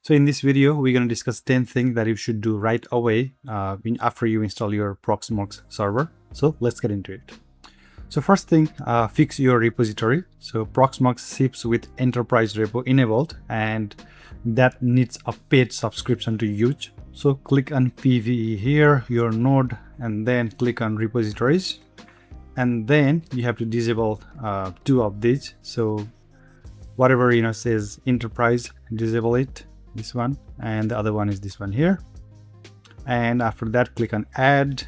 So in this video, we're going to discuss 10 things that you should do right away after you install your Proxmox server. So let's get into it. So first thing, fix your repository. So Proxmox ships with enterprise repo enabled, and that needs a paid subscription to use. So click on PVE here, your node, and then click on repositories. And then you have to disable two of these. So whatever says enterprise, disable it, this one, and the other one is this one here. And after that, click on add,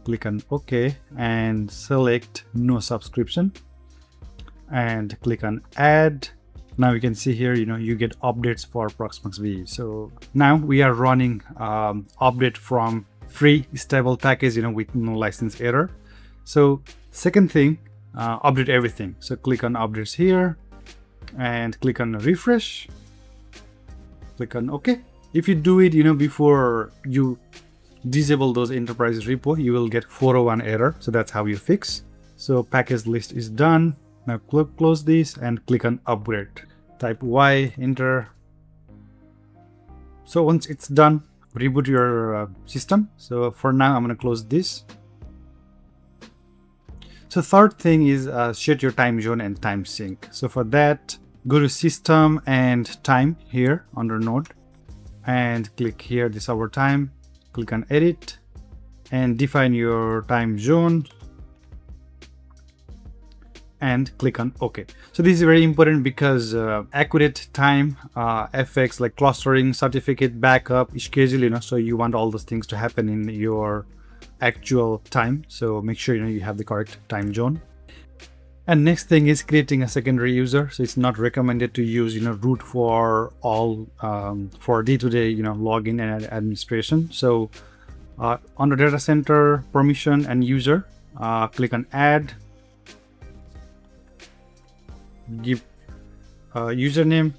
click on OK, and select no subscription, and click on add. Now you can see here, you get updates for Proxmox VE. So now we are running update from free stable package, with no license error. So second thing, update everything. So click on updates here and click on refresh, click on OK. If you do it, before you disable those enterprise repo, you will get 401 error. So that's how you fix. So package list is done. Now close this and click on upgrade. Type Y, enter. So once it's done, reboot your system. So for now, I'm going to close this. So third thing is set your time zone and time sync. So for that, go to system and time here under node and click here, this our time. Click on edit and define your time zone and click on OK. So this is very important because accurate time affects like clustering, certificate, backup, schedule, so you want all those things to happen in your actual time. So make sure you have the correct time zone. And next thing is creating a secondary user. So it's not recommended to use root for all for day-to-day login and administration. So under data center, permission and user, click on add, give username,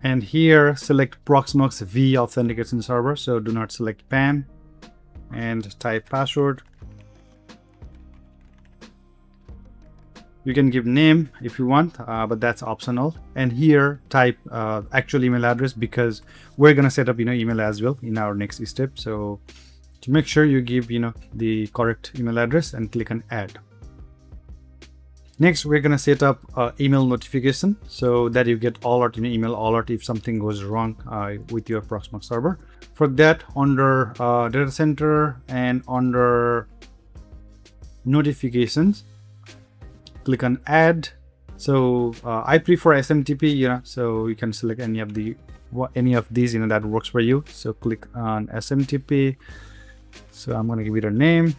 and here select Proxmox VE authentication server. So do not select PAN and type password. You can give name if you want, but that's optional. And here type actual email address because we're gonna set up email as well in our next step. So to make sure you give the correct email address and click on add. Next, we're gonna set up email notification so that you get alert, email alert if something goes wrong with your Proxmox server. For that, under data center and under notifications, click on add. So I prefer SMTP, so you can select any of these that works for you. So click on SMTP. So I'm going to give it a name.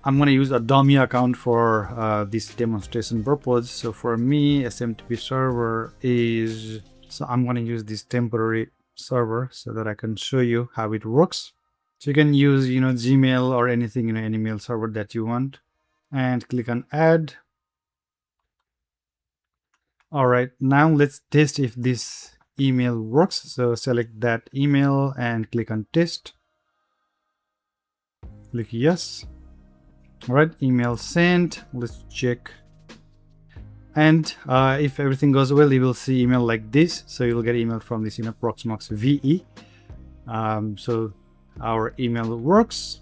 I'm going to use a dummy account for this demonstration purpose. So for me, SMTP server is, so I'm going to use this temporary server so that I can show you how it works. So you can use Gmail or anything, any mail server that you want. And click on add. All right, now let's test if this email works. So select that email and click on test. Click yes. All right, email sent. Let's check. And if everything goes well, you will see email like this. So you'll get email from this Proxmox VE. So our email works.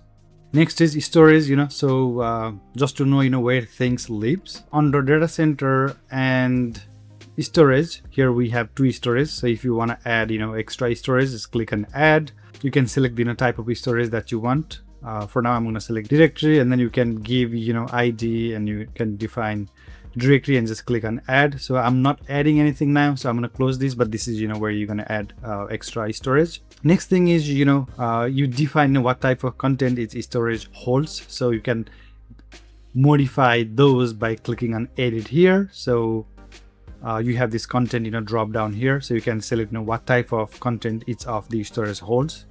Next is storage, so just to know, where things lives. Under data center and storage, here we have two storage. So if you want to add, extra storage, just click on add. You can select the type of storage that you want. For now, I'm going to select directory, and then you can give, ID, and you can define directory and just click on add. So I'm not adding anything now, so I'm going to close this, but this is where you're going to add extra storage. Next thing is you define what type of content its storage holds, so you can modify those by clicking on edit here. So you have this content drop down here, so you can select what type of content each of the storage holds.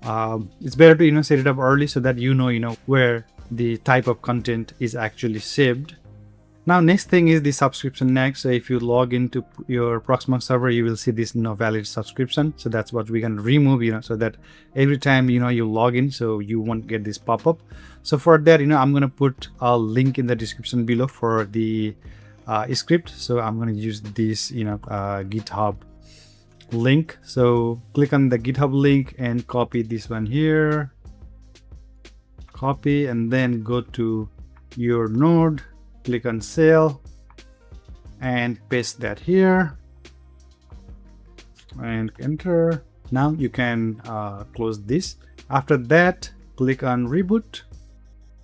It's better to set it up early so that where the type of content is actually saved. Now next thing is the subscription next. So if you log into your Proxmox server, you will see this no valid subscription. So that's what we're going to remove, so that every time you log in, so you won't get this pop-up. So for that, I'm going to put a link in the description below for the script. So I'm going to use this GitHub link. So click on the GitHub link and copy this one here, copy, and then go to your node, click on sale and paste that here and enter. Now you can close this. After that, click on reboot.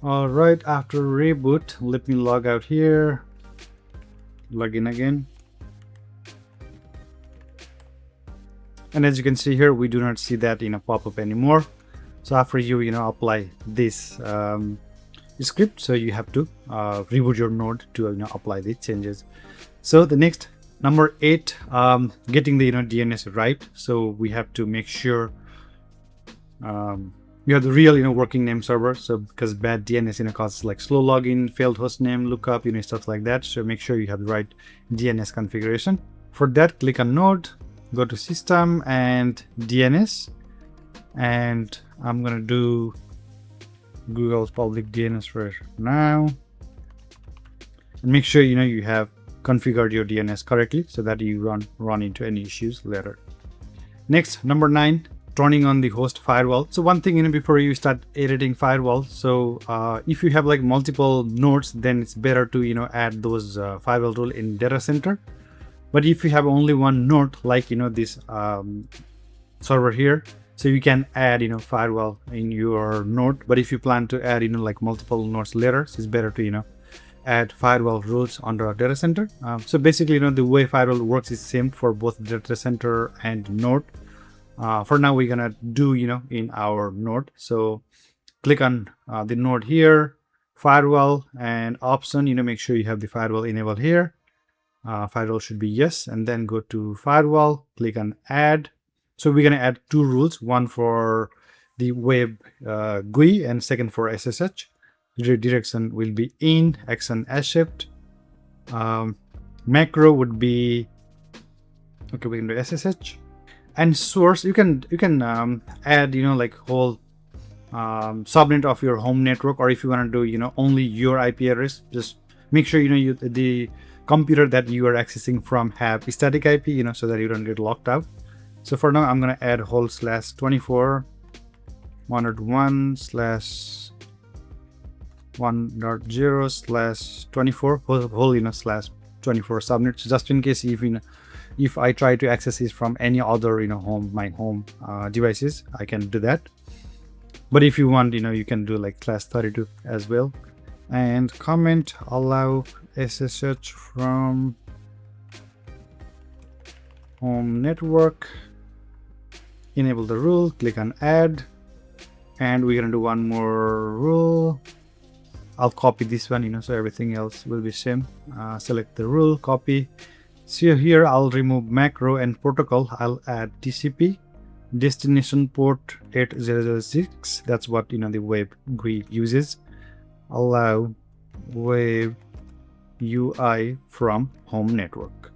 All right, after reboot, let me log out here, log in again. And as you can see here, we do not see that pop-up anymore. So after you apply this script, so you have to reboot your node to apply the changes. So the next, number 8, getting the DNS right. So we have to make sure you have the real working name server. So because bad DNS causes like slow login, failed hostname, lookup, stuff like that. So make sure you have the right DNS configuration. For that, click on node, go to system and DNS, and I'm gonna do Google's public DNS for now. And make sure you have configured your DNS correctly so that you run into any issues later. Next, number 9, turning on the host firewall. So one thing before you start editing firewall, so if you have like multiple nodes, then it's better to add those firewall rule in data center. But if you have only one node, like this server here, so you can add firewall in your node. But if you plan to add like multiple nodes later, so it's better to add firewall rules under a data center. So basically the way firewall works is same for both data center and node. For now we're gonna do in our node. So click on the node here, firewall, and option, make sure you have the firewall enabled here. Firewall should be yes, and then go to firewall, click on add. So we're gonna add 2 rules, one for the web GUI and second for SSH. The direction will be in action shift. Macro would be okay. We can do SSH and source. You can add like whole subnet of your home network, or if you want to do only your IP address, just make sure the computer that you are accessing from have static IP, so that you don't get locked out. So for now, I'm gonna add whole /24 101.1.0/24 whole /24 subnet. So just in case if I try to access this from any other my home devices, I can do that. But if you want, you can do like /32 as well. And comment allow SSH from home network. Enable the rule, click on add, and we're gonna do one more rule. I'll copy this one, so everything else will be same. Select the rule, copy. So here I'll remove macro and protocol. I'll add TCP, destination port 8006. That's what the web GUI uses. Allow web UI from home network,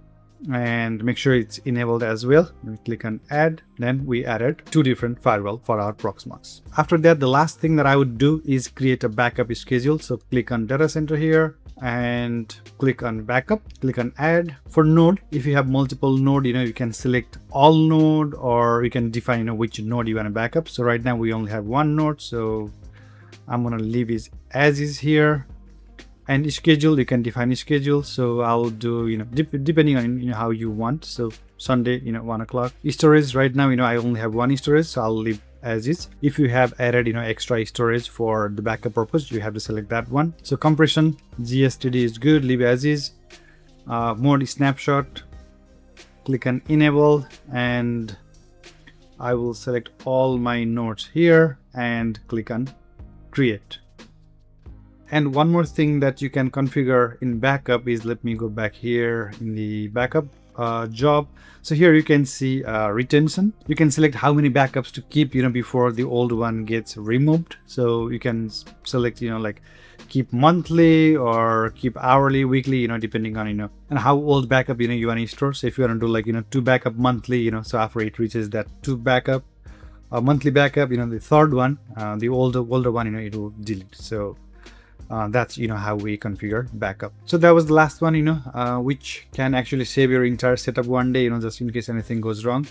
and make sure it's enabled as well. We click on add, then we added 2 different firewall for our Proxmox. After that, the last thing that I would do is create a backup schedule. So click on data center here and click on backup, click on add. For node, if you have multiple node, you can select all node, or you can define which node you want to backup. So right now we only have one node, so I'm gonna leave it as is here. And schedule, you can define a schedule. So I'll do depending on how you want. So Sunday 1 o'clock. Storage, right now I only have one storage, so I'll leave as is. If you have added extra storage for the backup purpose, you have to select that one. So compression GSTD is good, leave as is. Mode snapshot, click on enable, and I will select all my nodes here and click on create. And one more thing that you can configure in backup is, let me go back here in the backup job. So here you can see retention. You can select how many backups to keep before the old one gets removed. So you can select like keep monthly or keep hourly, weekly, depending on and how old backup you want to store. So if you want to do like 2 backup monthly, so after it reaches that 2 backup monthly backup, the third one, the older one, it will delete. So that's how we configure backup. So that was the last one, which can actually save your entire setup one day, just in case anything goes wrong.